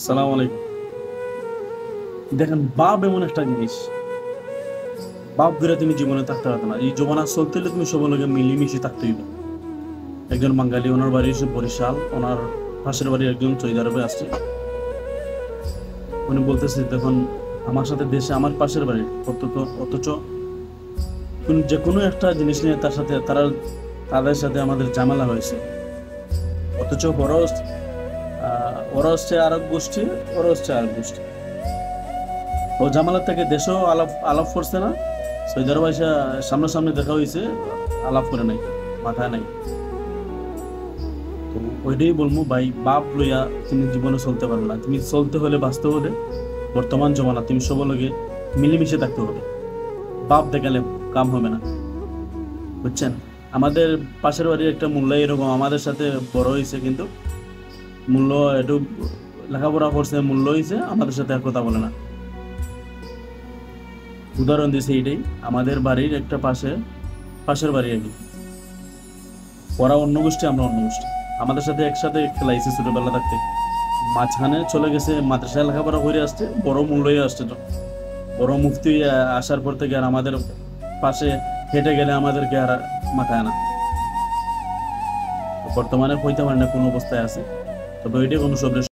সালাম আলাইকুম। দেখেন, বাপ এমন একটা জিনিস, বাপ ধরে তুমি জীবনে থাকতে পারতো না। এই জীবনে চলতে হলে তুমি সবার লগে মিলিমিশে থাকতে হইব। একজন বাঙালি, ওনার বাড়ি হচ্ছে বরিশাল, ওনার পাশের বাড়ি একজন সৌদি আরবে আসছে। উনি বলতেছে, দেখুন আমার সাথে দেশে আমার পাশের বাড়ি, অথচ যে কোনো একটা জিনিস নিয়ে তাদের সাথে আমাদের ঝামেলা হয়েছে। অথচ ওরা হচ্ছে আরেক গোষ্ঠী, ওরা হচ্ছে আরেক গোষ্ঠী। ও ঝামেলা থেকে দেশেও আলাপ আলাপ করছে না, সৌদি আরব এসে সামনাসামনি দেখা হয়েছে, আলাপ করে নাই, মাথায় নাই। তো ওইটাই বলবো ভাই, বাপ লইয়া তুমি জীবনে চলতে পারো না। তুমি চলতে হলে, বাঁচতে হলে বর্তমান জমানা তুমি সবার লগে মিলেমিশে থাকতে হবে। বাপ দেখালে কাম হবে না, বুঝছেন? আমাদের পাশের বাড়ির একটা মোল্লা এরকম আমাদের সাথে বড় হয়েছে, কিন্তু মূল্য একটু লেখাপড়া করছে, মূল্য হয়েছে, আমাদের সাথে আর কথা বলে না। উদাহরণ দিয়েছে এইটাই, আমাদের বাড়ির একটা পাশের বাড়ি আর কি। ওরা অন্য গোষ্ঠী, আমরা অন্য গোষ্ঠী। আমাদের সাথে একসাথে খেলাইছে ছোটবেলা থাকতে। মাঝখানে চলে গেছে, মাদ্রাসায় লেখাপড়া করে আসছে, বড় মূল্য হয়ে আসছে তো। বড় মুফতি হয়ে আসার পর থেকে আর আমাদের পাশে হেঁটে গেলে আমাদেরকে আর মাথায় না। বর্তমানে হইতে পারে না কোন অবস্থায় আছে, তবে ওইটাই কোনো সব